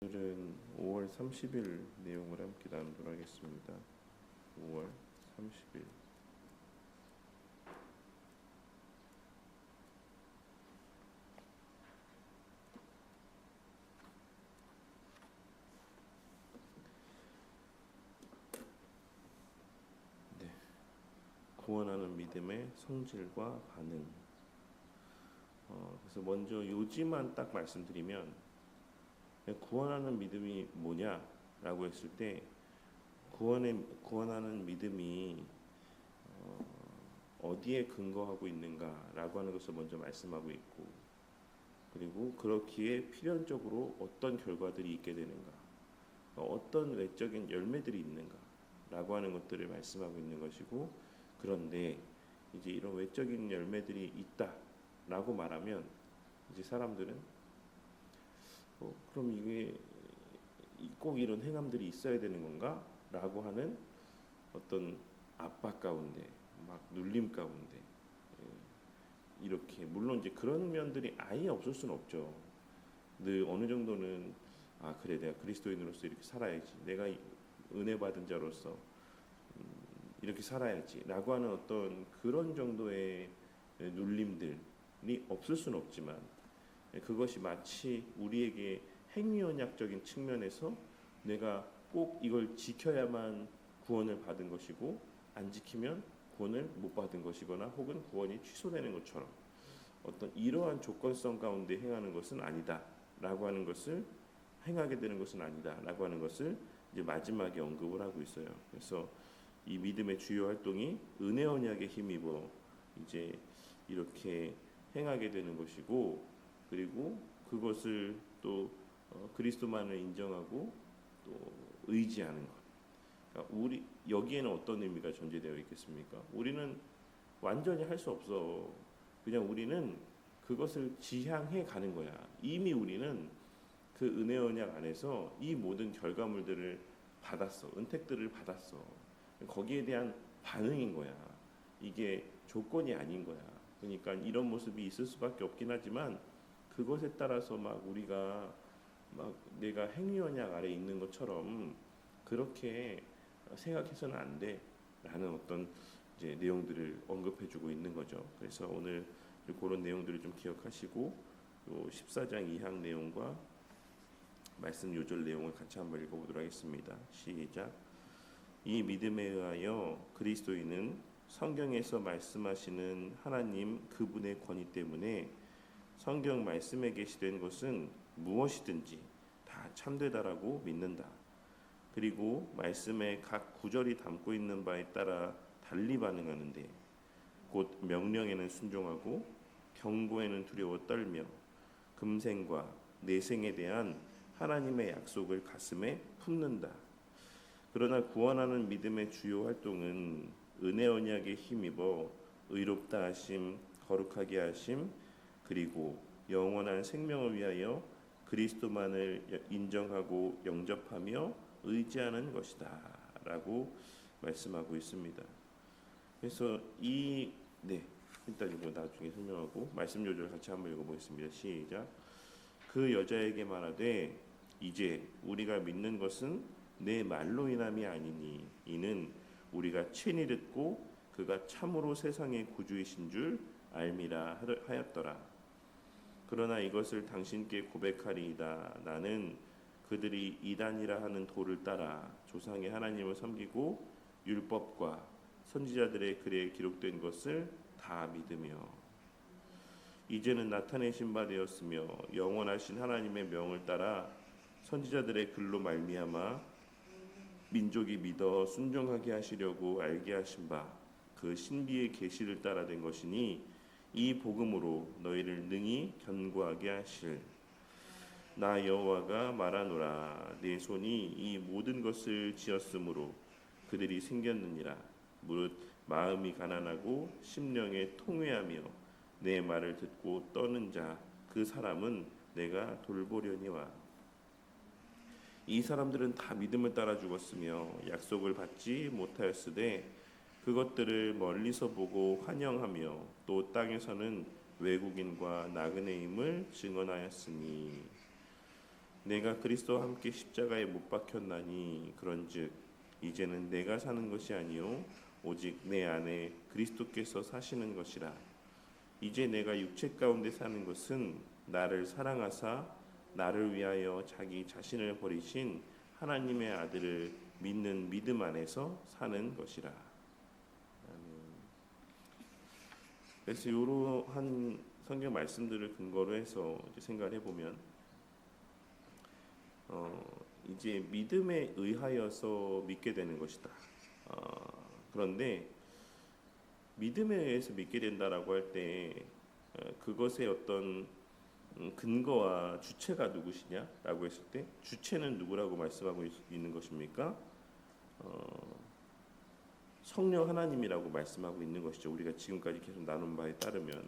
오늘은 5월 30일 내용을 함께 나누도록 하겠습니다. 5월 30일. 네. 구원하는 믿음의 성질과 반응. 그래서 먼저 요지만 딱 말씀드리면, 구원하는 믿음이 뭐냐라고 했을 때, 구원하는 믿음이 어디에 근거하고 있는가라고 하는 것을 먼저 말씀하고 있고, 그리고 그렇기에 필연적으로 어떤 결과들이 있게 되는가, 어떤 외적인 열매들이 있는가라고 하는 것들을 말씀하고 있는 것이고, 그런데 이제 이런 외적인 열매들이 있다라고 말하면 이제 사람들은 그럼 이게 꼭 이런 행함들이 있어야 되는 건가? 라고 하는 어떤 압박 가운데, 막 눌림 가운데, 이렇게 물론 이제 그런 면들이 아예 없을 수는 없죠. 늘 어느 정도는 그래, 내가 그리스도인으로서 이렇게 살아야지, 내가 은혜 받은 자로서 이렇게 살아야지라고 하는 어떤 그런 정도의 눌림들이 없을 수는 없지만, 그것이 마치 우리에게 행위언약적인 측면에서 내가 꼭 이걸 지켜야만 구원을 받은 것이고, 안 지키면 구원을 못 받은 것이거나 혹은 구원이 취소되는 것처럼 어떤 이러한 조건성 가운데 행하는 것은 아니다라고 하는 것을, 행하게 되는 것은 아니다라고 하는 것을 이제 마지막에 언급을 하고 있어요. 그래서 이 믿음의 주요 활동이 은혜 언약에 힘입어 이제 이렇게 행하게 되는 것이고, 그리고 그것을 또 그리스도만을 인정하고 또 의지하는 것. 그러니까 우리 여기에는 어떤 의미가 존재되어 있겠습니까? 우리는 완전히 할 수 없어. 그냥 우리는 그것을 지향해 가는 거야. 이미 우리는 그 은혜 언약 안에서 이 모든 결과물들을 받았어. 은택들을 받았어. 거기에 대한 반응인 거야. 이게 조건이 아닌 거야. 그러니까 이런 모습이 있을 수밖에 없긴 하지만, 그것에 따라서 막 우리가 막 내가 행위 언약 아래 있는 것처럼 그렇게 생각해서는 안 돼라는 어떤 이제 내용들을 언급해주고 있는 거죠. 그래서 오늘 그런 내용들을 좀 기억하시고, 요 14장 2항 내용과 말씀 요절 내용을 같이 한번 읽어보도록 하겠습니다. 시작. 이 믿음에 의하여 그리스도인은 성경에서 말씀하시는 하나님 그분의 권위 때문에 성경 말씀에 게시된 것은 무엇이든지 다 참되다라고 믿는다. 그리고 말씀의 각 구절이 담고 있는 바에 따라 달리 반응하는데, 곧 명령에는 순종하고 경고에는 두려워 떨며 금생과 내생에 대한 하나님의 약속을 가슴에 품는다. 그러나 구원하는 믿음의 주요 활동은 은혜 언약에 힘입어 의롭다 하심, 거룩하게 하심, 그리고 영원한 생명을 위하여 그리스도만을 인정하고 영접하며 의지하는 것이다 라고 말씀하고 있습니다. 그래서 일단 이거 나중에 설명하고 말씀 요절 같이 한번 읽어보겠습니다. 시작. 그 여자에게 말하되 이제 우리가 믿는 것은 내 말로 인함이 아니니 이는 우리가 친히 듣고 그가 참으로 세상의 구주이신 줄 알미라 하였더라. 그러나 이것을 당신께 고백하리이다. 나는 그들이 이단이라 하는 도를 따라 조상의 하나님을 섬기고 율법과 선지자들의 글에 기록된 것을 다 믿으며 이제는 나타내신 바 되었으며 영원하신 하나님의 명을 따라 선지자들의 글로 말미암아 민족이 믿어 순종하게 하시려고 알게 하신 바 그 신비의 계시를 따라 된 것이니 이 복음으로 너희를 능히 견고하게 하실. 나 여호와가 말하노라. 내 손이 이 모든 것을 지었으므로 그들이 생겼느니라. 무릇 마음이 가난하고 심령에 통회하며 내 말을 듣고 떠는 자 그 사람은 내가 돌보려니와. 이 사람들은 다 믿음을 따라 죽었으며 약속을 받지 못하였으되 그것들을 멀리서 보고 환영하며 또 땅에서는 외국인과 나그네임을 증언하였으니. 내가 그리스도와 함께 십자가에 못 박혔나니 그런즉 이제는 내가 사는 것이 아니요 오직 내 안에 그리스도께서 사시는 것이라. 이제 내가 육체 가운데 사는 것은 나를 사랑하사 나를 위하여 자기 자신을 버리신 하나님의 아들을 믿는 믿음 안에서 사는 것이라. 그래서 이러한 성경 말씀들을 근거로 해서 이제 생각을 해보면 이제 믿음에 의하여서 믿게 되는 것이다. 그런데 믿음에 의해서 믿게 된다라고 할 때 그것의 어떤 근거와 주체가 누구시냐라고 했을 때 주체는 누구라고 말씀하고 있는 것입니까? 성령 하나님이라고 말씀하고 있는 것이죠. 우리가 지금까지 계속 나눈 바에 따르면.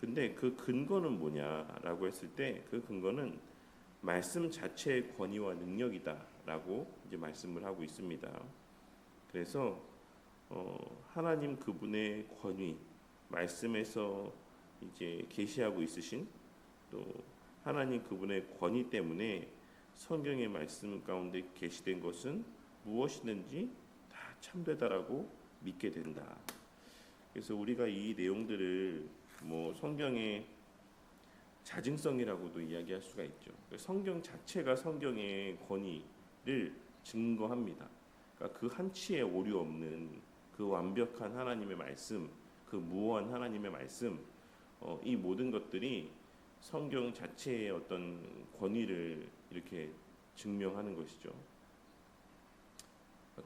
근데 그 근거는 뭐냐라고 했을 때 그 근거는 말씀 자체의 권위와 능력이다라고 이제 말씀을 하고 있습니다. 그래서 하나님 그분의 권위, 말씀에서 이제 계시하고 있으신 또 하나님 그분의 권위 때문에 성경의 말씀 가운데 계시된 것은 무엇이든지 다 참되다라고 믿게 된다. 그래서 우리가 이 내용들을 뭐 성경의 자증성이라고도 이야기할 수가 있죠. 성경 자체가 성경의 권위를 증거합니다. 그러니까 그 한치의 오류 없는 그 완벽한 하나님의 말씀, 그 무한 하나님의 말씀, 이 모든 것들이 성경 자체의 어떤 권위를 이렇게 증명하는 것이죠.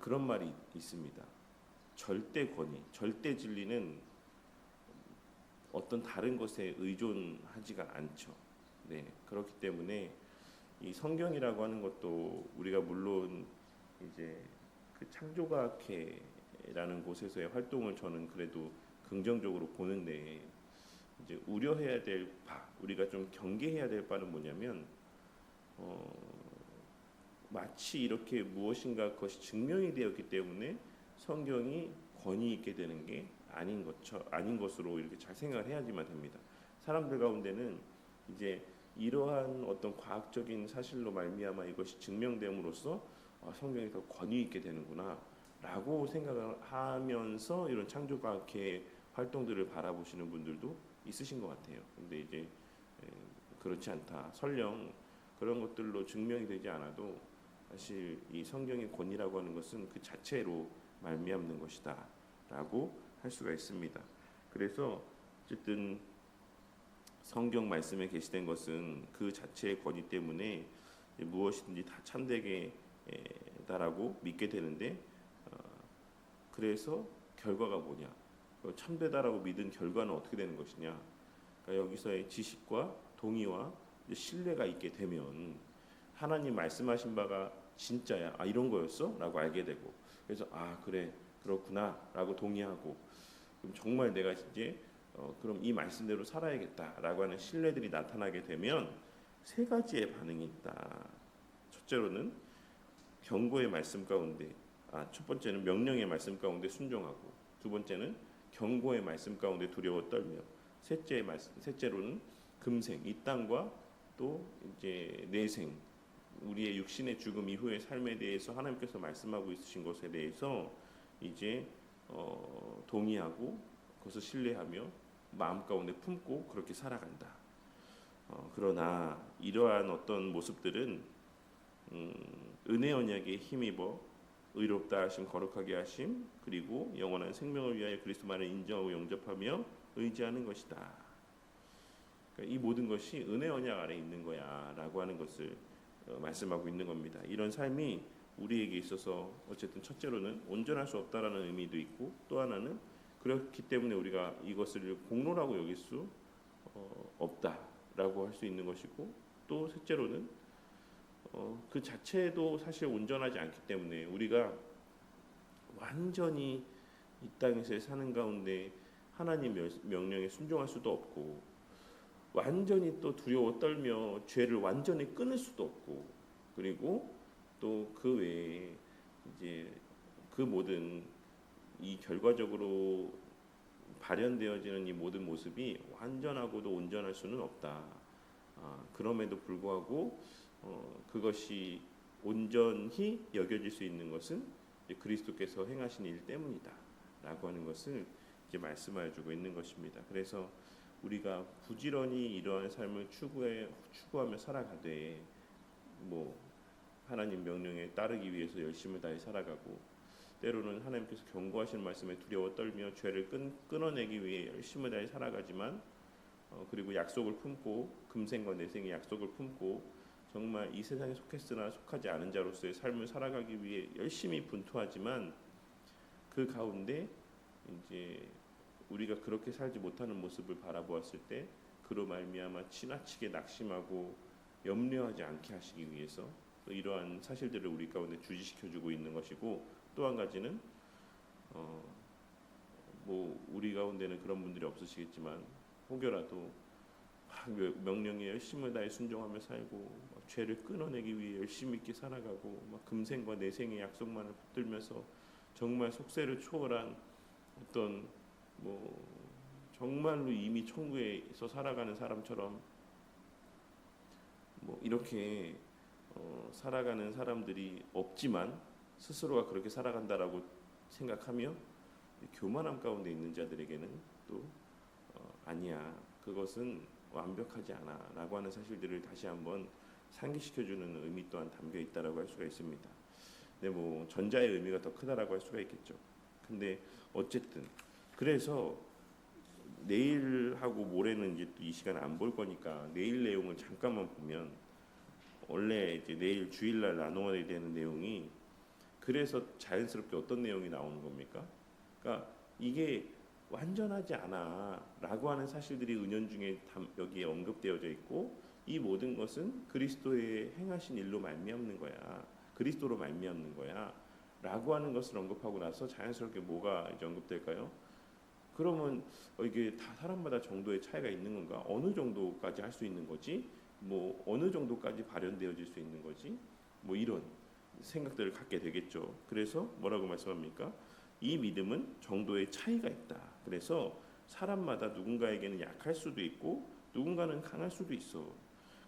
그런 말이 있습니다. 절대 권위, 절대 진리는 어떤 다른 것에 의존하지가 않죠. 네, 그렇기 때문에 이 성경이라고 하는 것도 우리가 물론 이제 그 창조과학회라는 곳에서의 활동을 저는 그래도 긍정적으로 보는데 이제 우려해야 될 바, 우리가 좀 경계해야 될 바는 뭐냐면 마치 이렇게 무엇인가 그것이 증명이 되었기 때문에 성경이 권위 있게 되는 게 아닌 것으로 이렇게 잘 생각을 해야지만 됩니다. 사람들 가운데는 이제 이러한 어떤 과학적인 사실로 말미암아 이것이 증명됨으로써 성경이 더 권위 있게 되는구나라고 생각을 하면서 이런 창조과학회 활동들을 바라보시는 분들도 있으신 것 같아요. 근데 이제 그렇지 않다. 설령 그런 것들로 증명이 되지 않아도 사실 이 성경의 권위라고 하는 것은 그 자체로 말미암는 것이다라고 할 수가 있습니다. 그래서 어쨌든 성경 말씀에 게시된 것은 그 자체의 권위 때문에 무엇이든지 다 참되게다라고 믿게 되는데 그래서 결과가 뭐냐? 참되다라고 믿은 결과는 어떻게 되는 것이냐? 그러니까 여기서의 지식과 동의와 신뢰가 있게 되면 하나님 말씀하신 바가 진짜야. 이런 거였어? 라고 알게 되고 그래서 그래 그렇구나라고 동의하고 그럼 정말 내가 이제 그럼 이 말씀대로 살아야겠다라고 하는 신뢰들이 나타나게 되면 세 가지의 반응이 있다. 첫째로는 경고의 말씀 가운데 첫 번째는 명령의 말씀 가운데 순종하고 두 번째는 경고의 말씀 가운데 두려워 떨며 셋째로는 금생 이 땅과 또 이제 내생 우리의 육신의 죽음 이후의 삶에 대해서 하나님께서 말씀하고 있으신 것에 대해서 이제 동의하고 그것을 신뢰하며 마음 가운데 품고 그렇게 살아간다. 그러나 이러한 어떤 모습들은 은혜 언약에 힘입어 의롭다 하심 거룩하게 하심 그리고 영원한 생명을 위하여 그리스도만을 인정하고 영접하며 의지하는 것이다. 그러니까 이 모든 것이 은혜 언약 아래 있는 거야라고 하는 것을 말씀하고 있는 겁니다. 이런 삶이 우리에게 있어서 어쨌든 첫째로는 온전할 수 없다라는 의미도 있고 또 하나는 그렇기 때문에 우리가 이것을 공로라고 여길 수 없다라고 할 수 있는 것이고 또 셋째로는 그 자체도 사실 온전하지 않기 때문에 우리가 완전히 이 땅에서 사는 가운데 하나님 명령에 순종할 수도 없고 완전히 또 두려워 떨며 죄를 완전히 끊을 수도 없고 그리고 또 그 외에 이제 그 모든 이 결과적으로 발현되어지는 이 모든 모습이 완전하고도 온전할 수는 없다. 그럼에도 불구하고 그것이 온전히 여겨질 수 있는 것은 이제 그리스도께서 행하신 일 때문이다라고 하는 것을 이제 말씀해주고 있는 것입니다. 그래서 우리가 부지런히 이러한 삶을 추구하며 살아가되 뭐 하나님 명령에 따르기 위해서 열심을 다해 살아가고 때로는 하나님께서 경고하시는 말씀에 두려워 떨며 죄를 끊어내기 위해 열심을 다해 살아가지만 그리고 약속을 품고 금생과 내생의 약속을 품고 정말 이 세상에 속했으나 속하지 않은 자로서의 삶을 살아가기 위해 열심히 분투하지만 그 가운데 이제 우리가 그렇게 살지 못하는 모습을 바라보았을 때 그로 말미암아 지나치게 낙심하고 염려하지 않게 하시기 위해서 이러한 사실들을 우리 가운데 주지시켜주고 있는 것이고, 또 한 가지는 뭐 우리 가운데는 그런 분들이 없으시겠지만 혹여라도 명령에 열심을 다해 순종하며 살고 죄를 끊어내기 위해 열심히 있게 살아가고 금생과 내생의 약속만을 붙들면서 정말 속세를 초월한 어떤 뭐 정말로 이미 천국에서 살아가는 사람처럼 뭐 이렇게 살아가는 사람들이 없지만 스스로가 그렇게 살아간다라고 생각하며 교만함 가운데 있는 자들에게는 또 아니야, 그것은 완벽하지 않아 라고 하는 사실들을 다시 한번 상기시켜주는 의미 또한 담겨 있다라고 할 수가 있습니다. 근데 뭐 전자의 의미가 더 크다라고 할 수가 있겠죠. 근데 어쨌든 그래서 내일하고 모레는 이제 이 시간 안 볼 거니까 내일 내용을 잠깐만 보면, 원래 이제 내일 주일날 나눠야 되는 내용이 그래서 자연스럽게 어떤 내용이 나오는 겁니까? 그러니까 이게 완전하지 않아라고 하는 사실들이 은연중에 여기에 언급되어져 있고, 이 모든 것은 그리스도의 행하신 일로 말미암는 거야, 그리스도로 말미암는 거야라고 하는 것을 언급하고 나서 자연스럽게 뭐가 이제 언급될까요? 그러면 이게 다 사람마다 정도의 차이가 있는 건가? 어느 정도까지 할 수 있는 거지? 뭐 어느 정도까지 발현되어질 수 있는 거지? 뭐 이런 생각들을 갖게 되겠죠. 그래서 뭐라고 말씀합니까? 이 믿음은 정도의 차이가 있다. 그래서 사람마다 누군가에게는 약할 수도 있고 누군가는 강할 수도 있어.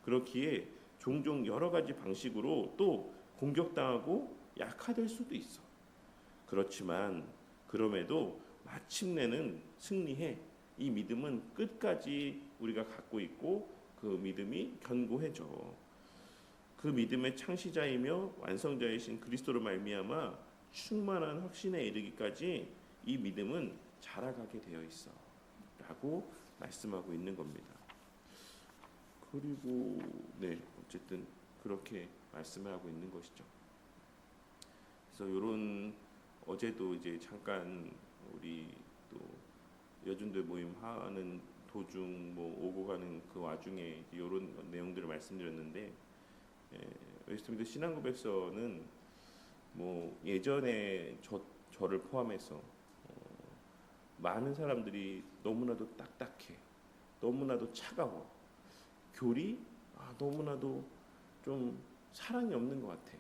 그렇기에 종종 여러 가지 방식으로 또 공격당하고 약화될 수도 있어. 그렇지만 그럼에도 마침내는 승리해. 이 믿음은 끝까지 우리가 갖고 있고 그 믿음이 견고해져. 그 믿음의 창시자이며 완성자이신 그리스도로 말미암아 충만한 확신에 이르기까지 이 믿음은 자라가게 되어 있어 라고 말씀하고 있는 겁니다. 그리고 네, 어쨌든 그렇게 말씀을 하고 있는 것이죠. 그래서 이런 어제도 이제 잠깐 우리 또 여중들 모임 하는 도중 뭐 오고 가는 그 와중에 이런 내용들을 말씀드렸는데, 웨스트민드 신앙고백서는 뭐 예전에 저를 포함해서 많은 사람들이 너무나도 딱딱해, 너무나도 차가워, 교리 너무나도 좀 사랑이 없는 것 같아,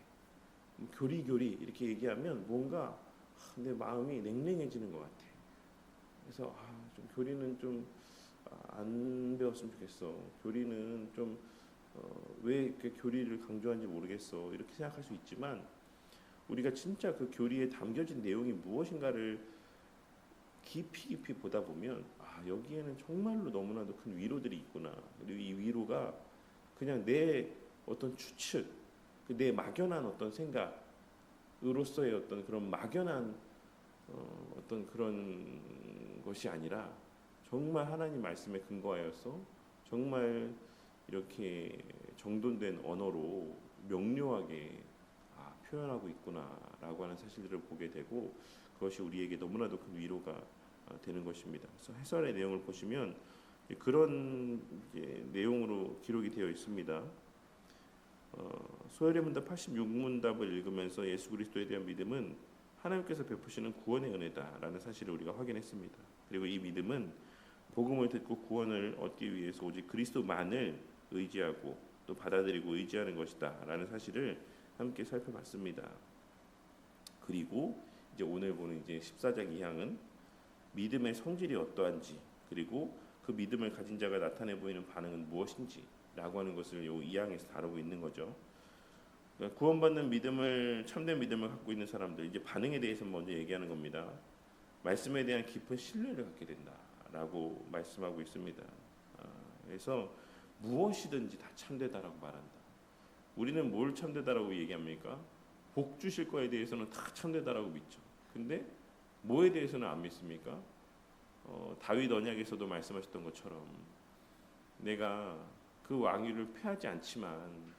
교리 이렇게 얘기하면 뭔가 내 마음이 냉랭해지는 것 같아. 그래서 좀 교리는 좀 안 배웠으면 좋겠어. 교리는 좀 왜 이렇게 교리를 강조하는지 모르겠어. 이렇게 생각할 수 있지만 우리가 진짜 그 교리에 담겨진 내용이 무엇인가를 깊이 보다 보면 여기에는 정말로 너무나도 큰 위로들이 있구나. 그리고 이 위로가 그냥 내 어떤 추측, 내 막연한 어떤 생각으로서의 어떤 그런 막연한 어떤 그런 것이 아니라 정말 하나님 말씀에 근거하여서 정말 이렇게 정돈된 언어로 명료하게 표현하고 있구나라고 하는 사실들을 보게 되고, 그것이 우리에게 너무나도 큰 위로가 되는 것입니다. 그래서 해설의 내용을 보시면 그런 내용으로 기록이 되어 있습니다. 소열의 문답 86문답을 읽으면서 예수 그리스도에 대한 믿음은 하나님께서 베푸시는 구원의 은혜다라는 사실을 우리가 확인했습니다. 그리고 이 믿음은 복음을 듣고 구원을 얻기 위해서 오직 그리스도만을 의지하고 또 받아들이고 의지하는 것이다라는 사실을 함께 살펴봤습니다. 그리고 이제 오늘 보는 이제 14장 2항은 믿음의 성질이 어떠한지, 그리고 그 믿음을 가진 자가 나타내 보이는 반응은 무엇인지라고 하는 것을 이 2항에서 다루고 있는 거죠. 그러니까 구원받는 믿음을 참된 믿음을 갖고 있는 사람들 이제 반응에 대해서 먼저 얘기하는 겁니다. 말씀에 대한 깊은 신뢰를 갖게 된다라고 말씀하고 있습니다. 그래서 무엇이든지 다 참되다라고 말한다. 우리는 뭘 참되다라고 얘기합니까? 복 주실 거에 대해서는 다 참되다라고 믿죠. 근데 뭐에 대해서는 안 믿습니까? 다윗 언약에서도 말씀하셨던 것처럼 내가 그 왕위를 패하지 않지만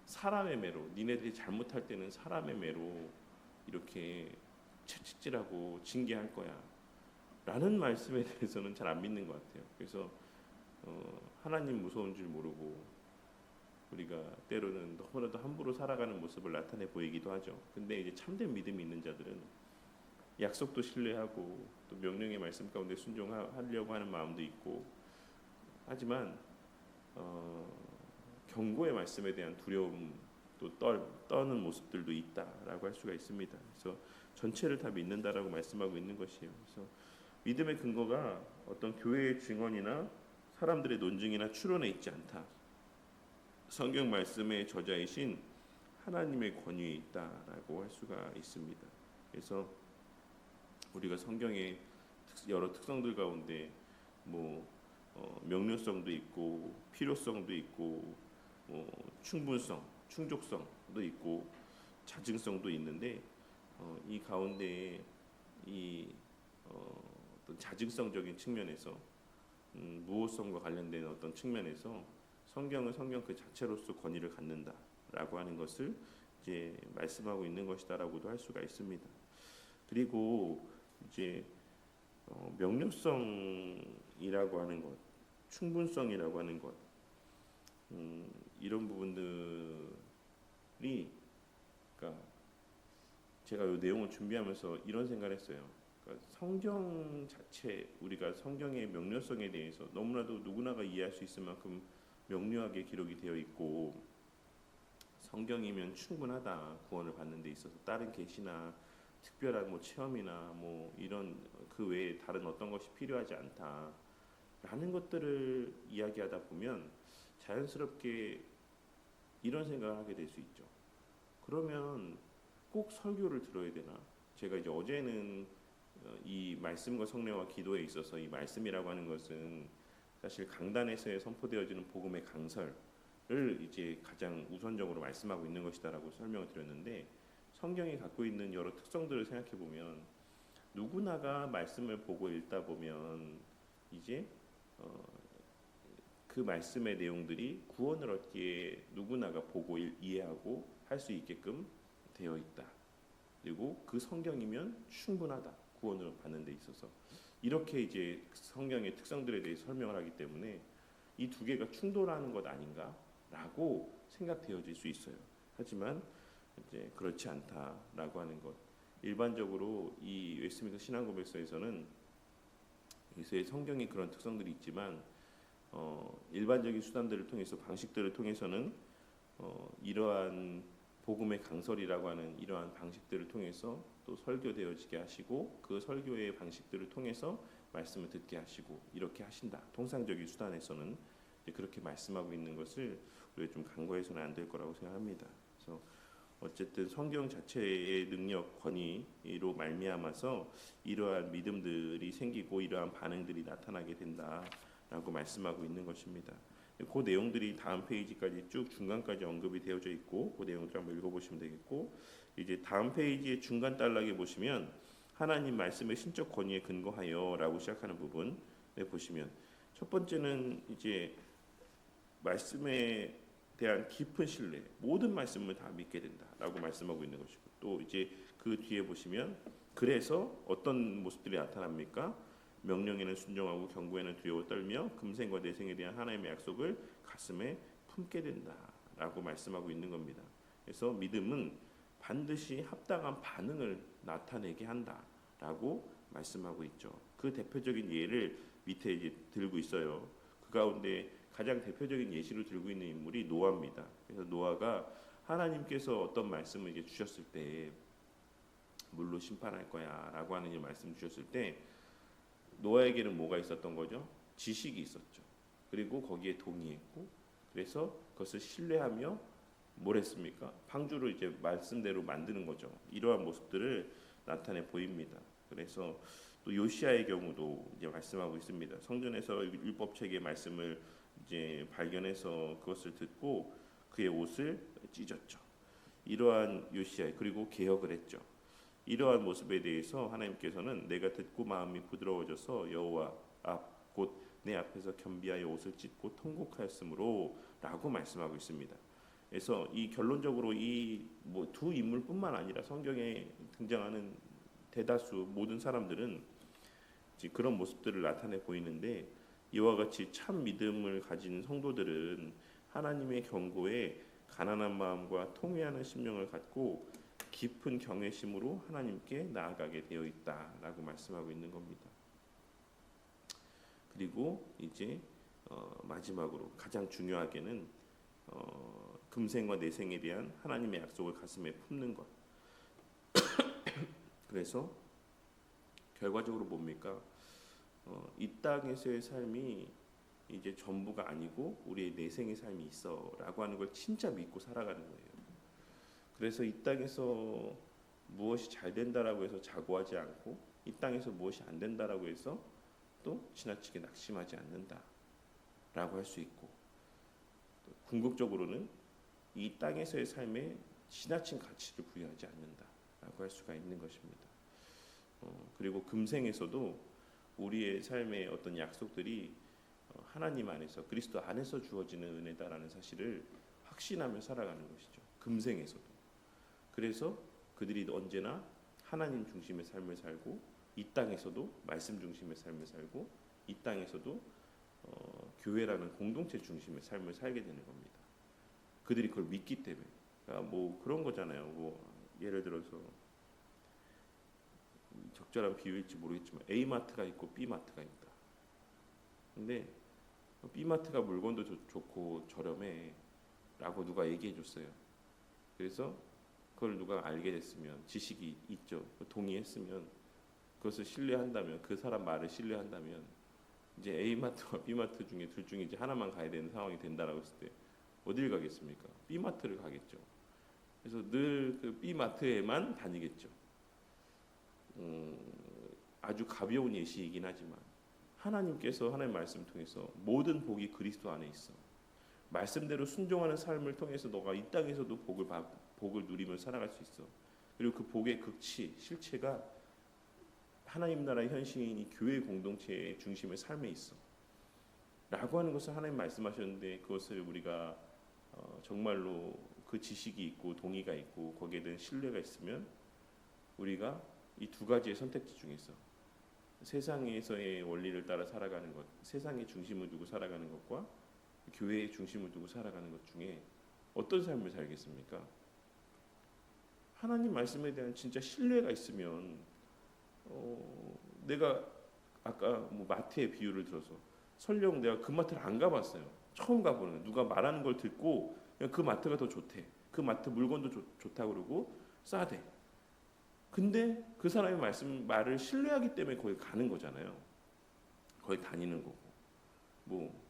사람의 매로, 니네들이 잘못할 때는 사람의 매로 이렇게 채찍질하고 징계할 거야 라는 말씀에 대해서는 잘 안 믿는 것 같아요. 그래서 하나님 무서운 줄 모르고 우리가 때로는 너무나도 함부로 살아가는 모습을 나타내 보이기도 하죠. 근데 이제 참된 믿음이 있는 자들은 약속도 신뢰하고 또 명령의 말씀 가운데 순종하려고 하는 마음도 있고 하지만 경고의 말씀에 대한 두려움 또 떠는 모습들도 있다라고 할 수가 있습니다. 그래서 전체를 다 믿는다라고 말씀하고 있는 것이에요. 그래서 믿음의 근거가 어떤 교회의 증언이나 사람들의 논증이나 추론에 있지 않다. 성경 말씀의 저자이신 하나님의 권위에 있다라고 할 수가 있습니다. 그래서 우리가 성경의 여러 특성들 가운데 명료성도 있고 필요성도 있고 충분성, 충족성도 있고 자증성도 있는데 이 가운데 이 어떤 자증성적인 측면에서 무호성과 관련된 어떤 측면에서 성경은 성경 그 자체로서 권위를 갖는다라고 하는 것을 이제 말씀하고 있는 것이다라고도 할 수가 있습니다. 그리고 이제 명료성이라고 하는 것, 충분성이라고 하는 것, 이런 부분들이, 그러니까 제가 이 내용을 준비하면서 이런 생각을 했어요. 그러니까 성경 자체, 우리가 성경의 명료성에 대해서 너무나도 누구나가 이해할 수 있을 만큼 명료하게 기록이 되어 있고 성경이면 충분하다, 구원을 받는 데 있어서 다른 계시나 특별한 체험이나 이런 그 외에 다른 어떤 것이 필요하지 않다라는 것들을 이야기하다 보면 자연스럽게 이런 생각을 하게 될 수 있죠. 그러면 꼭 설교를 들어야 되나? 제가 이제 어제는 이 말씀과 성례와 기도에 있어서 이 말씀이라고 하는 것은 사실 강단에서 선포되어지는 복음의 강설을 이제 가장 우선적으로 말씀하고 있는 것이다라고 설명을 드렸는데, 성경이 갖고 있는 여러 특성들을 생각해 보면 누구나가 말씀을 보고 읽다 보면 이제 그 말씀의 내용들이 구원을 얻기에 누구나가 보고 이해하고 할 수 있게끔 되어 있다. 그리고 그 성경이면 충분하다, 구원을 받는 데 있어서. 이렇게 이제 성경의 특성들에 대해서 설명을 하기 때문에 이 두 개가 충돌하는 것 아닌가라고 생각되어질 수 있어요. 하지만 이제 그렇지 않다라고 하는 것. 일반적으로 이 웨스트민스터 신앙고백서에서는 성경에 그런 특성들이 있지만 일반적인 수단들을 통해서, 방식들을 통해서는 이러한 복음의 강설이라고 하는 이러한 방식들을 통해서 또 설교되어지게 하시고 그 설교의 방식들을 통해서 말씀을 듣게 하시고 이렇게 하신다. 통상적인 수단에서는 그렇게 말씀하고 있는 것을 우리가 좀 간과해서는 안 될 거라고 생각합니다. 그래서 어쨌든 성경 자체의 능력, 권위로 말미암아서 이러한 믿음들이 생기고 이러한 반응들이 나타나게 된다라고 말씀하고 있는 것입니다. 그 내용들이 다음 페이지까지 쭉 중간까지 언급이 되어져 있고 그 내용들 한번 읽어보시면 되겠고, 이제 다음 페이지의 중간 단락에 보시면 하나님 말씀의 신적 권위에 근거하여라고 시작하는 부분에 보시면 첫 번째는 이제 말씀에 대한 깊은 신뢰, 모든 말씀을 다 믿게 된다라고 말씀하고 있는 것이고, 또 이제 그 뒤에 보시면 그래서 어떤 모습들이 나타납니까? 명령에는 순종하고 경고에는 두려워 떨며 금생과 내생에 대한 하나님의 약속을 가슴에 품게 된다라고 말씀하고 있는 겁니다. 그래서 믿음은 반드시 합당한 반응을 나타내게 한다라고 말씀하고 있죠. 그 대표적인 예를 밑에 이제 들고 있어요. 그 가운데 가장 대표적인 예시로 들고 있는 인물이 노아입니다. 그래서 노아가 하나님께서 어떤 말씀을 이제 주셨을 때 물로 심판할 거야라고 하는 이 말씀 주셨을 때 노아에게는 뭐가 있었던 거죠? 지식이 있었죠. 그리고 거기에 동의했고, 그래서 그것을 신뢰하며 뭘 했습니까? 방주를 이제 말씀대로 만드는 거죠. 이러한 모습들을 나타내 보입니다. 그래서 또 요시아의 경우도 이제 말씀하고 있습니다. 성전에서 율법책의 말씀을 이제 발견해서 그것을 듣고 그의 옷을 찢었죠. 이러한 요시아, 그리고 개혁을 했죠. 이러한 모습에 대해서 하나님께서는 내가 듣고 마음이 부드러워져서 여호와 앞 곧 내 앞에서 겸비하여 옷을 찢고 통곡하였으므로 라고 말씀하고 있습니다. 그래서 이 결론적으로 이 뭐 두 인물뿐만 아니라 성경에 등장하는 대다수 모든 사람들은 그런 모습들을 나타내 보이는데, 이와 같이 참 믿음을 가진 성도들은 하나님의 경고에 가난한 마음과 통회하는 심령을 갖고 깊은 경외심으로 하나님께 나아가게 되어 있다라고 말씀하고 있는 겁니다. 그리고 이제 마지막으로 가장 중요하게는 금생과 내생에 대한 하나님의 약속을 가슴에 품는 것. 그래서 결과적으로 뭡니까? 이 땅에서의 삶이 이제 전부가 아니고 우리의 내생의 삶이 있어라고 하는 걸 진짜 믿고 살아가는 거예요. 그래서 이 땅에서 무엇이 잘 된다라고 해서 자고하지 않고, 이 땅에서 무엇이 안 된다라고 해서 또 지나치게 낙심하지 않는다라고 할 수 있고, 궁극적으로는 이 땅에서의 삶에 지나친 가치를 부여하지 않는다라고 할 수가 있는 것입니다. 그리고 금생에서도 우리의 삶의 어떤 약속들이 하나님 안에서, 그리스도 안에서 주어지는 은혜다라는 사실을 확신하며 살아가는 것이죠. 금생에서도. 그래서 그들이 언제나 하나님 중심의 삶을 살고, 이 땅에서도 말씀 중심의 삶을 살고, 이 땅에서도 교회라는 공동체 중심의 삶을 살게 되는 겁니다. 그들이 그걸 믿기 때문에. 그러니까 뭐 그런 거잖아요. 뭐 예를 들어서 적절한 비유일지 모르겠지만 A 마트가 있고 B 마트가 있다. 근데 B 마트가 물건도 좋고 저렴해라고 누가 얘기해 줬어요. 그래서 그걸 누가 알게 됐으면, 지식이 있죠. 동의했으면, 그것을 신뢰한다면, 그 사람 말을 신뢰한다면, 이제 A 마트와 B 마트 중에 둘 중에 이제 하나만 가야 되는 상황이 된다라고 했을 때 어딜 가겠습니까? B 마트를 가겠죠. 그래서 늘 그 B 마트에만 다니겠죠. 아주 가벼운 예시이긴 하지만 하나님께서 하나님 말씀을 통해서 모든 복이 그리스도 안에 있어. 말씀대로 순종하는 삶을 통해서 너가 이 땅에서도 복을 누리며 살아갈 수 있어. 그리고 그 복의 극치, 실체가 하나님 나라의 현실인 이 교회 공동체의 중심의 삶에 있어. 라고 하는 것을 하나님 말씀하셨는데, 그것을 우리가 정말로 그 지식이 있고 동의가 있고 거기에 대한 신뢰가 있으면, 우리가 이 두 가지의 선택지 중에서 세상에서의 원리를 따라 살아가는 것, 세상의 중심을 두고 살아가는 것과 교회의 중심을 두고 살아가는 것 중에 어떤 삶을 살겠습니까? 하나님 말씀에 대한 진짜 신뢰가 있으면, 내가 아까 뭐 마트의 비유를 들어서, 설령 내가 그 마트를 안 가봤어요. 처음 가보는, 누가 말하는 걸 듣고 그냥 그 마트가 더 좋대. 그 마트 물건도 좋다 그러고 싸대. 근데 그 사람의 말을 신뢰하기 때문에 거기 가는 거잖아요. 거기 다니는 거고. 뭐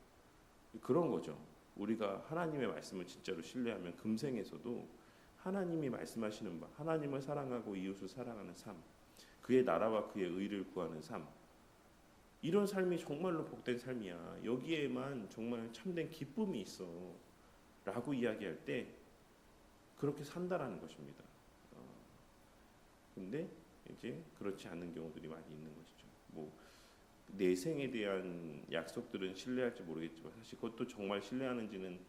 그런 거죠. 우리가 하나님의 말씀을 진짜로 신뢰하면 금생에서도 하나님이 말씀하시는 바, 하나님을 사랑하고 이웃을 사랑하는 삶, 그의 나라와 그의 의를 구하는 삶, 이런 삶이 정말로 복된 삶이야. 여기에만 정말 참된 기쁨이 있어. 라고 이야기할 때 그렇게 산다라는 것입니다. 근데 이제 그렇지 않은 경우들이 많이 있는 것이죠. 뭐 내생에 대한 약속들은 신뢰할지 모르겠지만, 사실 그것도 정말 신뢰하는지는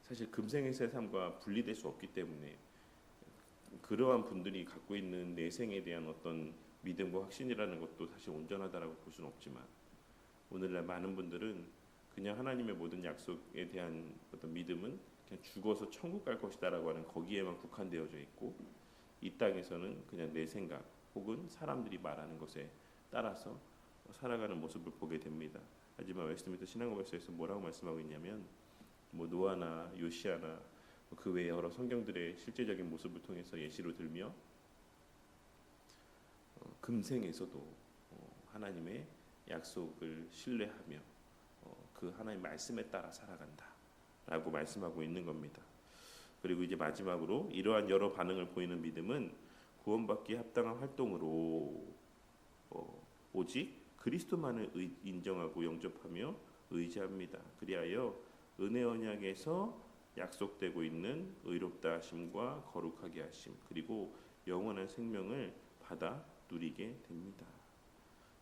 사실 금생에서의 삶과 분리될 수 없기 때문에, 그러한 분들이 갖고 있는 내생에 대한 어떤 믿음과 확신이라는 것도 사실 온전하다라고 볼 수는 없지만, 오늘날 많은 분들은 그냥 하나님의 모든 약속에 대한 어떤 믿음은 그냥 죽어서 천국 갈 것이다라고 하는 거기에만 국한되어져 있고, 이 땅에서는 그냥 내 생각 혹은 사람들이 말하는 것에 따라서 살아가는 모습을 보게 됩니다. 하지만 웨스트민스터 신앙고백서에서 뭐라고 말씀하고 있냐면, 뭐 노아나 요시아나 그 외에 여러 성경들의 실제적인 모습을 통해서 예시로 들며, 금생에서도 하나님의 약속을 신뢰하며 그 하나님 말씀에 따라 살아간다라고 말씀하고 있는 겁니다. 그리고 이제 마지막으로 이러한 여러 반응을 보이는 믿음은 구원받기에 합당한 활동으로 오직 그리스도만을 인정하고 영접하며 의지합니다. 그리하여 은혜 언약에서 약속되고 있는 의롭다 하심과 거룩하게 하심 그리고 영원한 생명을 받아 누리게 됩니다.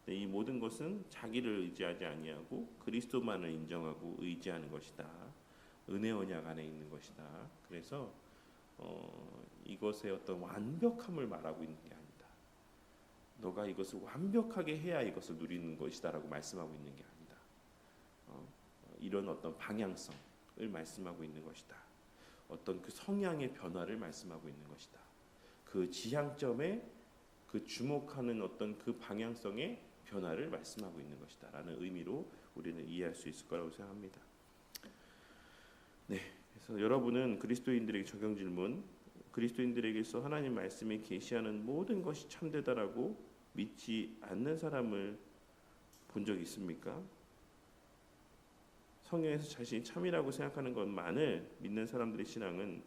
이 모든 것은 자기를 의지하지 아니하고 그리스도만을 인정하고 의지하는 것이다. 은혜 언약 안에 있는 것이다. 그래서 이것의 어떤 완벽함을 말하고 있는 게 아니다. 너가 이것을 완벽하게 해야 이것을 누리는 것이다라고 말씀하고 있는 게 아니다. 이런 어떤 방향성을 말씀하고 있는 것이다. 어떤 그 성향의 변화를 말씀하고 있는 것이다. 그 지향점에 그 주목하는 어떤 그 방향성의 변화를 말씀하고 있는 것이다라는 의미로 우리는 이해할 수 있을 거라고 생각합니다. 네, 그래서 여러분은 그리스도인들에게 적용 질문, 그리스도인들에게서 하나님 말씀이 계시하는 모든 것이 참되다라고 믿지 않는 사람을 본 적 있습니까? 성경에서 자신이 참이라고 생각하는 것만을 믿는 사람들의 신앙은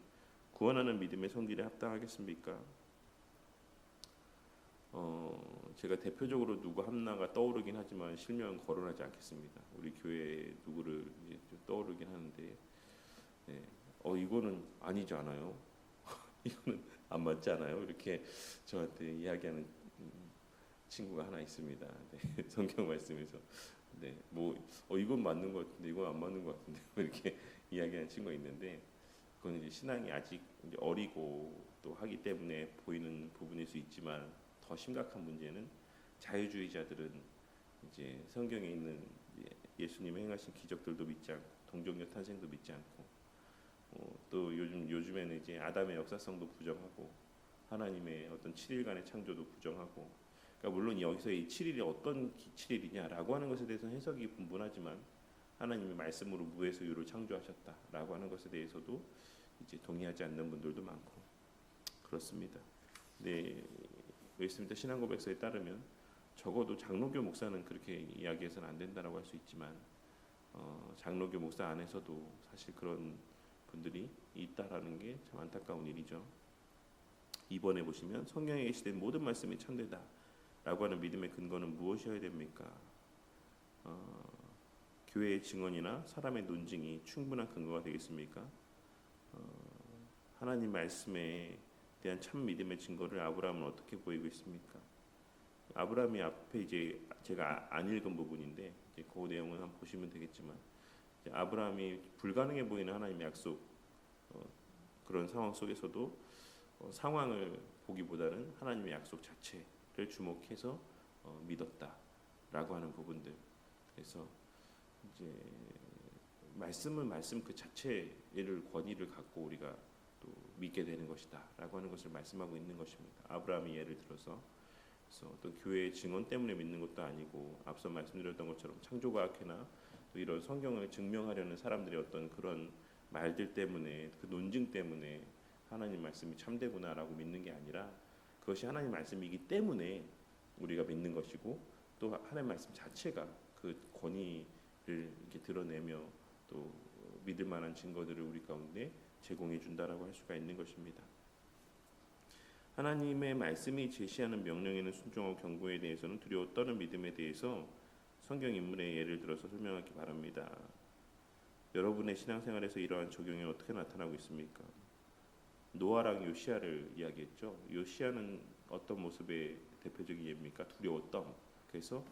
구원하는 믿음의 성질에 합당하겠습니까? 제가 대표적으로 누구 하나가 떠오르긴 하지만 실명은 거론하지 않겠습니다. 우리 교회 누구를 이제 좀 떠오르긴 하는데, 네. 이거는 아니지 않아요? 이거는 안 맞지 않아요? 이렇게 저한테 이야기하는 친구가 하나 있습니다. 네. 성경 말씀에서, 네, 뭐 이건 맞는 것 같은데 이건 안 맞는 것 같은데 이렇게 이야기하는 친구가 있는데, 그건 이제 신앙이 아직 이제 어리고 또 하기 때문에 보이는 부분일 수 있지만. 더 심각한 문제는 자유주의자들은 이제 성경에 있는 예수님의 행하신 기적들도 믿지 않고 동정녀 탄생도 믿지 않고 또 요즘에는 이제 아담의 역사성도 부정하고 하나님의 어떤 7일간의 창조도 부정하고, 그러니까 물론 여기서 이 7일이 어떤 7일이냐라고 하는 것에 대해서는 해석이 분분하지만 하나님의 말씀으로 무에서 유를 창조하셨다라고 하는 것에 대해서도 이제 동의하지 않는 분들도 많고 그렇습니다. 네. 웨스트민스터 신앙고백서에 따르면 적어도 장로교 목사는 그렇게 이야기해서는 안 된다라고 할 수 있지만 장로교 목사 안에서도 사실 그런 분들이 있다라는 게 참 안타까운 일이죠. 이번에 보시면 성경에 계시된 모든 말씀이 참되다라고 하는 믿음의 근거는 무엇이어야 됩니까? 교회의 증언이나 사람의 논증이 충분한 근거가 되겠습니까? 하나님 말씀에 대한 참 믿음의 증거를 아브라함은 어떻게 보이고 있습니까? 아브라함이 앞에 이제 제가 안 읽은 부분인데 이제 그 내용은 한번 보시면 되겠지만, 이제 아브라함이 불가능해 보이는 하나님의 약속 그런 상황 속에서도 상황을 보기보다는 하나님의 약속 자체를 주목해서 믿었다라고 하는 부분들. 그래서 이제 말씀은 말씀 그 자체를 권위를 갖고 우리가 또 믿게 되는 것이다라고 하는 것을 말씀하고 있는 것입니다. 아브라함이 예를 들어서 그래서 어떤 교회의 증언 때문에 믿는 것도 아니고 앞서 말씀드렸던 것처럼 창조과학회나 또 이런 성경을 증명하려는 사람들의 어떤 그런 말들 때문에 그 논증 때문에 하나님 말씀이 참되구나라고 믿는 게 아니라 그것이 하나님 말씀이기 때문에 우리가 믿는 것이고 또 하나님 말씀 자체가 그 권위를 이렇게 드러내며 또 믿을 만한 증거들을 우리 가운데 제공해 준다라고 할 수가 있는 것입니다. 하나님의 말씀이 제시하는 명령에는 순종하고 경고에 대해서는 두려워 떠는 믿음에 대해서 성경 인물의 예를 들어서 설명하기 바랍니다. 여러분의 신앙생활에서 이러한 적용이 어떻게 나타나고 있습니까? 노아랑 요시야를 이야기했죠. 요시야는 어떤 모습의 대표적인 예입니까? 두려웠던. 그래서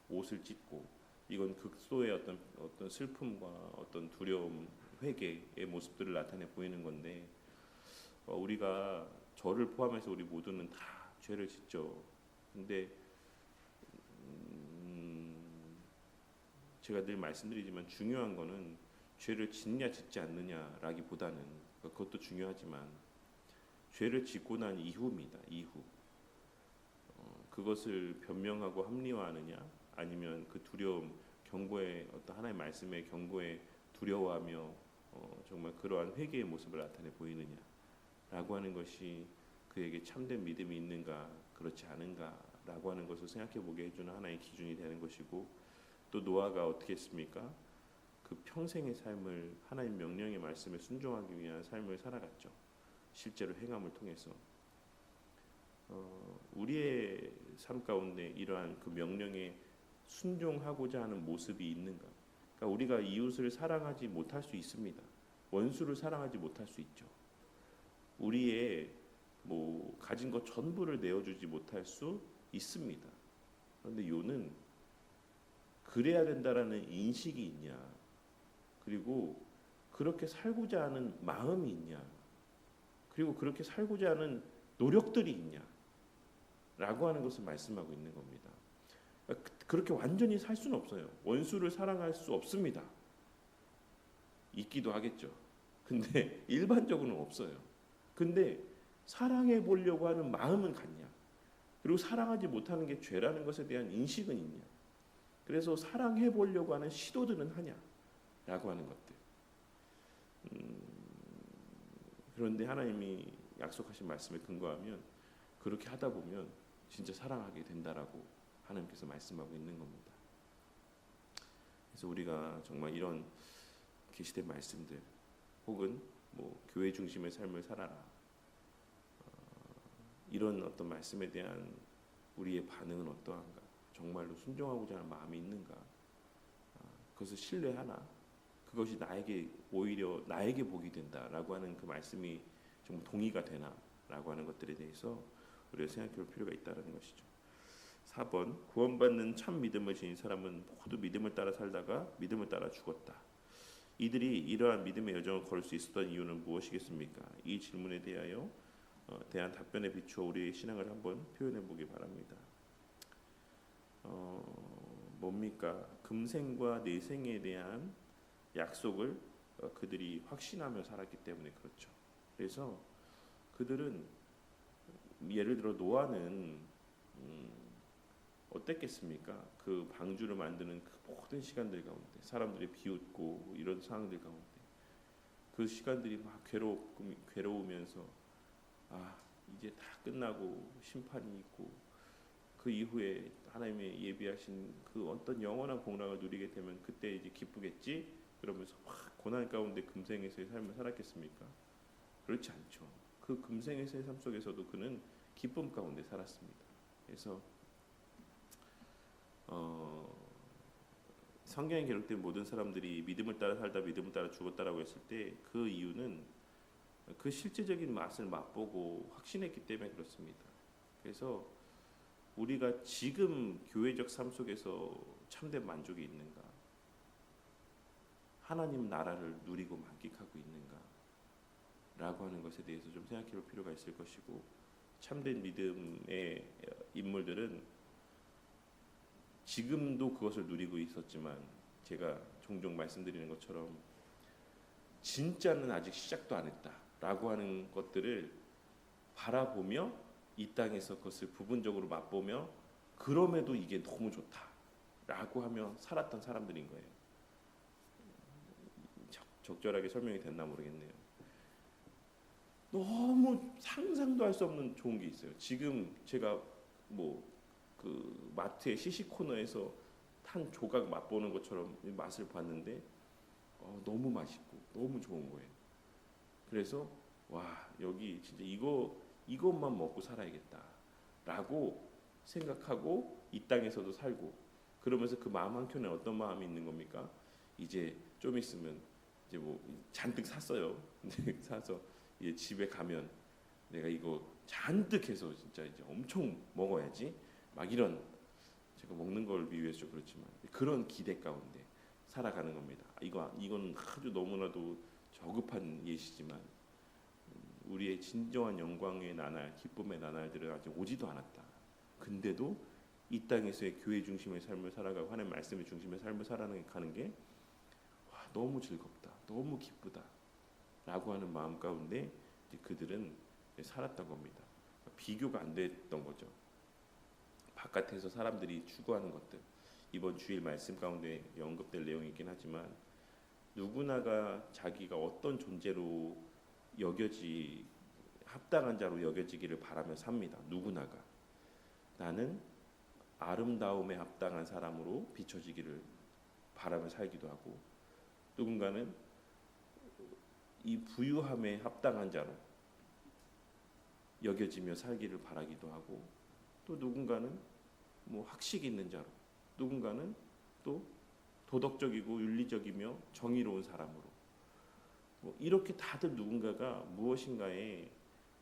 옷을 찢고, 이건 극소의 어떤 슬픔과 어떤 두려움, 회개의 모습들을 나타내 보이는 건데, 우리가 저를 포함해서 우리 모두는 다 죄를 짓죠. 근데 제가 늘 말씀드리지만 중요한 거는 죄를 짓냐 짓지 않느냐라기보다는, 그것도 중요하지만 죄를 짓고 난 이후입니다. 이후 그것을 변명하고 합리화하느냐, 아니면 그 두려움, 경고의 어떤 하나의 말씀의 경고에 두려워하며 정말 그러한 회개의 모습을 나타내 보이느냐라고 하는 것이 그에게 참된 믿음이 있는가 그렇지 않은가를 라고 하는 것을 생각해 보게 해주는 하나의 기준이 되는 것이고, 또 노아가 어떻게 했습니까? 그 평생의 삶을 하나님 명령의 말씀에 순종하기 위한 삶을 살아갔죠. 실제로 행함을 통해서 우리의 삶 가운데 이러한 그 명령에 순종하고자 하는 모습이 있는가? 그러니까 우리가 이웃을 사랑하지 못할 수 있습니다. 원수를 사랑하지 못할 수 있죠. 우리의 뭐 가진 것 전부를 내어주지 못할 수 있습니다. 그런데 요는 그래야 된다라는 인식이 있냐, 그리고 그렇게 살고자 하는 마음이 있냐, 그리고 그렇게 살고자 하는 노력들이 있냐라고 하는 것을 말씀하고 있는 겁니다. 그렇게 완전히 살 수는 없어요. 원수를 사랑할 수 없습니다. 있기도 하겠죠. 근데 일반적으로는 없어요. 근데 사랑해 보려고 하는 마음은 갖냐, 그리고 사랑하지 못하는 게 죄라는 것에 대한 인식은 있냐, 그래서 사랑해 보려고 하는 시도들은 하냐라고 하는 것들. 그런데 하나님이 약속하신 말씀에 근거하면 그렇게 하다 보면 진짜 사랑하게 된다라고 하나님께서 말씀하고 있는 겁니다. 그래서 우리가 정말 이런 계시된 말씀들, 혹은 뭐 교회 중심의 삶을 살아라, 이런 어떤 말씀에 대한 우리의 반응은 어떠한가? 정말로 순종하고자 하는 마음이 있는가? 그것을 신뢰하나? 그것이 나에게 오히려 나에게 복이 된다라고 하는 그 말씀이 정말 동의가 되나라고 하는 것들에 대해서 우리가 생각해볼 필요가 있다는 것이죠. 4번, 구원받는 참 믿음을 지닌 사람은 모두 믿음을 따라 살다가 믿음을 따라 죽었다. 이들이 이러한 믿음의 여정을 걸을 수 있었던 이유는 무엇이겠습니까? 이 질문에 대한 답변에 비추어 우리의 신앙을 한번 표현해 보기 바랍니다. 뭡니까? 금생과 내생에 대한 약속을 그들이 확신하며 살았기 때문에 그렇죠. 그래서 그들은, 예를 들어 노아는 어땠겠습니까? 그 방주를 만드는 그 모든 시간들 가운데, 사람들이 비웃고 이런 상황들 가운데 그 시간들이 막 괴로우면서 이제 다 끝나고 심판이 있고 그 이후에 하나님의 예비하신 그 어떤 영원한 공락을 누리게 되면 그때 이제 기쁘겠지? 그러면서 막 고난 가운데 금생에서의 삶을 살았겠습니까? 그렇지 않죠. 그 금생에서의 삶 속에서도 그는 기쁨 가운데 살았습니다. 그래서 성경에 기록된 모든 사람들이 믿음을 따라 살다 믿음을 따라 죽었다라고 했을 때 그 이유는 그 실제적인 맛을 맛보고 확신했기 때문에 그렇습니다. 그래서 우리가 지금 교회적 삶 속에서 참된 만족이 있는가? 하나님 나라를 누리고 만끽하고 있는가? 라고 하는 것에 대해서 좀 생각해 볼 필요가 있을 것이고, 참된 믿음의 인물들은 지금도 그것을 누리고 있었지만, 제가 종종 말씀드리는 것처럼 진짜는 아직 시작도 안 했다라고 하는 것들을 바라보며 이 땅에서 그것을 부분적으로 맛보며, 그럼에도 이게 너무 좋다라고 하며 살았던 사람들인 거예요. 적절하게 설명이 됐나 모르겠네요. 너무 상상도 할 수 없는 좋은 게 있어요. 지금 제가 뭐 그 마트의 시식 코너에서 한 조각 맛보는 것처럼 맛을 봤는데 너무 맛있고 너무 좋은 거예요. 그래서 와, 여기 진짜 이것만 먹고 살아야겠다라고 생각하고 이 땅에서도 살고, 그러면서 그 마음 한켠에 어떤 마음이 있는 겁니까? 이제 좀 있으면 이제 뭐 잔뜩 샀어요. 사서 이제 집에 가면 내가 이거 잔뜩 해서 진짜 이제 엄청 먹어야지, 막 이런, 제가 먹는 걸 비유해서 좀 그렇지만 그런 기대 가운데 살아가는 겁니다. 이건 아주 너무나도 저급한 예시지만 우리의 진정한 영광의 나날, 기쁨의 나날들은 아직 오지도 않았다. 근데도 이 땅에서의 교회 중심의 삶을 살아가고 하나님 말씀의 중심의 삶을 살아가는 게 너무 즐겁다, 너무 기쁘다라고 하는 마음 가운데 그들은 살았던 겁니다. 비교가 안 됐던 거죠. 바깥에서 사람들이 추구하는 것들, 이번 주일 말씀 가운데 언급될 내용이긴 하지만 누구나가 자기가 어떤 존재로 합당한 자로 여겨지기를 바라며 삽니다. 누구나가 나는 아름다움에 합당한 사람으로 비춰지기를 바라며 살기도 하고, 누군가는 이 부유함에 합당한 자로 여겨지며 살기를 바라기도 하고, 또 누군가는 뭐 학식 있는 자로, 누군가는 또 도덕적이고 윤리적이며 정의로운 사람으로, 뭐 이렇게 다들 누군가가 무엇인가에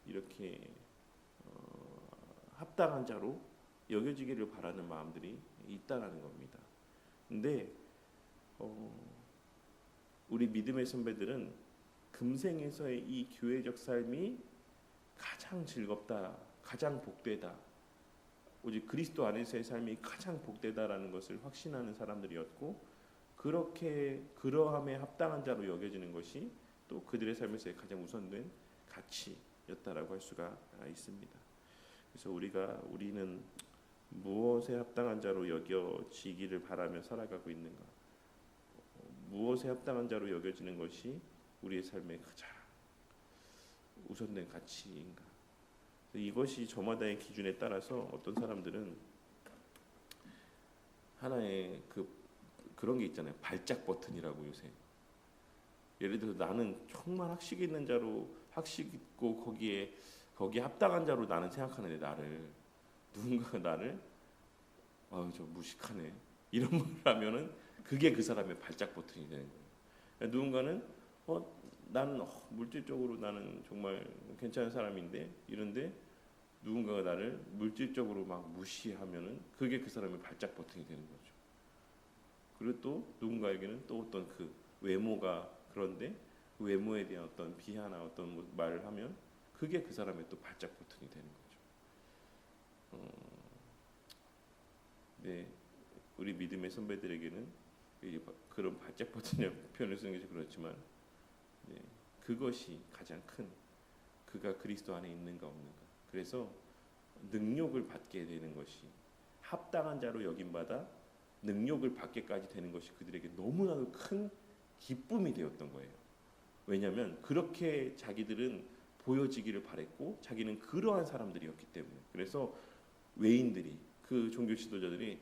이렇게 합당한 자로 여겨지기를 바라는 마음들이 있다라는 겁니다. 근데 우리 믿음의 선배들은 금생에서의 이 교회적 삶이 가장 즐겁다, 가장 복되다, 오직 그리스도 안에서의 삶이 가장 복되다라는 것을 확신하는 사람들이었고, 그렇게 그러함에 합당한 자로 여겨지는 것이 또 그들의 삶에서의 가장 우선된 가치였다라고 할 수가 있습니다. 그래서 우리는 무엇에 합당한 자로 여겨지기를 바라며 살아가고 있는가? 무엇에 합당한 자로 여겨지는 것이 우리의 삶의 가장 우선된 가치인가? 이것이 저마다의 기준에 따라서 어떤 사람들은 하나의 그런 게 있잖아요. 발작 버튼이라고 요새. 예를 들어서 나는 정말 학식 있는 자로, 학식 있고 거기에 합당한 자로 나는 생각하는데, 누군가가 나를 저 무식하네 이런 말을 하면은 그게 그 사람의 발작 버튼이 되는 거예요. 그러니까 누군가는 나는 물질적으로 나는 정말 괜찮은 사람인데, 이런데 누군가가 나를 물질적으로 막 무시하면은 그게 그 사람의 발작 버튼이 되는 거죠. 그리고 또 누군가에게는 또 어떤 그 외모가 그런데 그 외모에 대한 어떤 비하나 어떤 말을 하면 그게 그 사람의 또 발작 버튼이 되는 거죠. 네, 우리 믿음의 선배들에게는 그런 발작 버튼이라고 표현을 쓰는 것이 그렇지만, 네, 그것이 가장 큰, 그가 그리스도 안에 있는가 없는가. 그래서 능력을 받게 되는 것이, 합당한 자로 여김받아 능력을 받게까지 되는 것이 그들에게 너무나도 큰 기쁨이 되었던 거예요. 왜냐하면 그렇게 자기들은 보여지기를 바랬고, 자기는 그러한 사람들이었기 때문에. 그래서 외인들이, 그 종교 지도자들이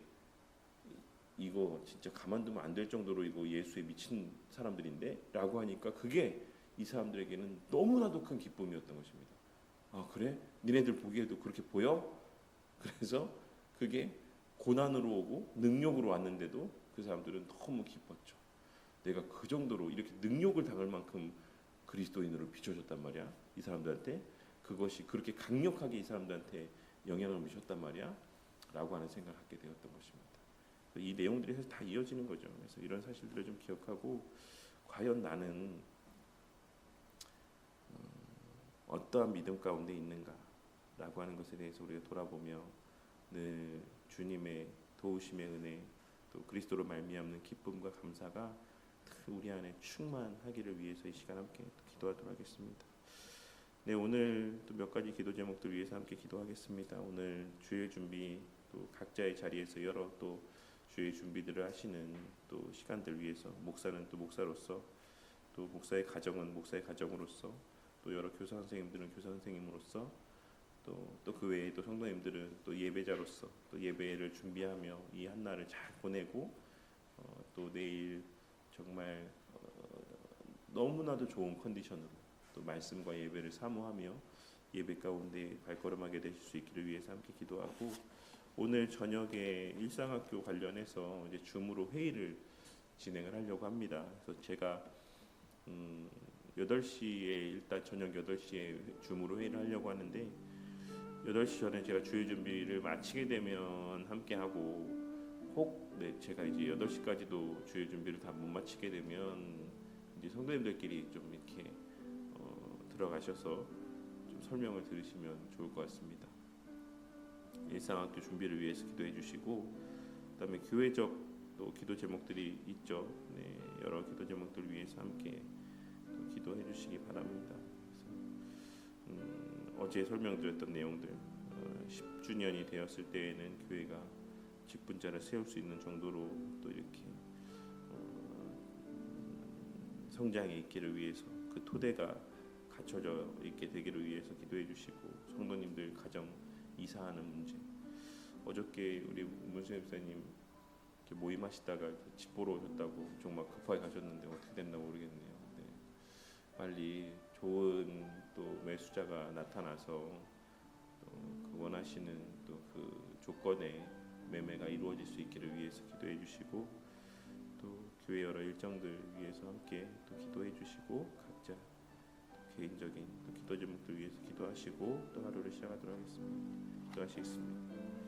이거 진짜 가만두면 안 될 정도로 이거 예수에 미친 사람들인데 라고 하니까 그게 이 사람들에게는 너무나도 큰 기쁨이었던 것입니다. 아, 그래? 니네들 보기에도 그렇게 보여? 그래서 그게 고난으로 오고 능력으로 왔는데도 그 사람들은 너무 기뻤죠. 내가 그 정도로 이렇게 능력을 당할 만큼 그리스도인으로 비춰졌단 말이야. 이 사람들한테 그것이 그렇게 강력하게 이 사람들한테 영향을 미쳤단 말이야 라고 하는 생각을 갖게 되었던 것입니다. 이 내용들이 사실 다 이어지는 거죠. 그래서 이런 사실들을 좀 기억하고, 과연 나는 어떠한 믿음 가운데 있는가 라고 하는 것에 대해서 우리가 돌아보며 늘 주님의 도우심의 은혜, 또 그리스도로 말미암는 기쁨과 감사가 우리 안에 충만하기를 위해서 이 시간 함께 기도하도록 하겠습니다. 네, 오늘 또 몇 가지 기도 제목들 위해서 함께 기도하겠습니다. 오늘 주일 준비, 또 각자의 자리에서 여러 또 주의 준비들을 하시는 또 시간들 위해서, 목사는 또 목사로서, 또 목사의 가정은 목사의 가정으로서, 또 여러 교사 선생님들은 교사 선생님으로서, 또 그 외에 또 성도님들은 또 예배자로서 또 예배를 준비하며 이 한 날을 잘 보내고, 또 내일 정말 너무나도 좋은 컨디션으로 또 말씀과 예배를 사모하며 예배 가운데 발걸음하게 되실 수 있기를 위해서 함께 기도하고, 오늘 저녁에 일상학교 관련해서 이제 줌으로 회의를 진행을 하려고 합니다. 그래서 제가 8시에 일단 저녁 8시에 줌으로 회의를 하려고 하는데, 8시 전에 제가 주일 준비를 마치게 되면 함께 하고, 혹 제가 이제 8시까지도 주일 준비를 다 못 마치게 되면 이제 성도님들끼리 좀 이렇게 들어가셔서 좀 설명을 들으시면 좋을 것 같습니다. 일상학교 준비를 위해서 기도해 주시고, 그다음에 교회적 또 기도 제목들이 있죠. 네, 여러 기도 제목들 위해서 함께 또 기도해 주시기 바랍니다. 어제 설명드렸던 내용들, 10주년이 되었을 때에는 교회가 직분자를 세울 수 있는 정도로 또 이렇게 성장해 있기를 위해서, 그 토대가 갖춰져 있게 되기를 위해서 기도해 주시고, 성도님들 가정 이사하는 문제, 어저께 우리 문수 목사님 이렇게 모임하시다가 이렇게 집 보러 오셨다고 정말 급하게 가셨는데 어떻게 됐나 모르겠네요. 네. 빨리 좋은 또 매수자가 나타나서 또그 원하시는 또 그 조건의 매매가 이루어질 수 있기를 위해서 기도해 주시고 또 교회 여러 일정들 위해서 함께 또 기도해 주시고 각자 또 개인적인 또 기도 제목들 위해서 기도하시고 또 하루를 시작하도록 하겠습니다. 기도하시겠습니다.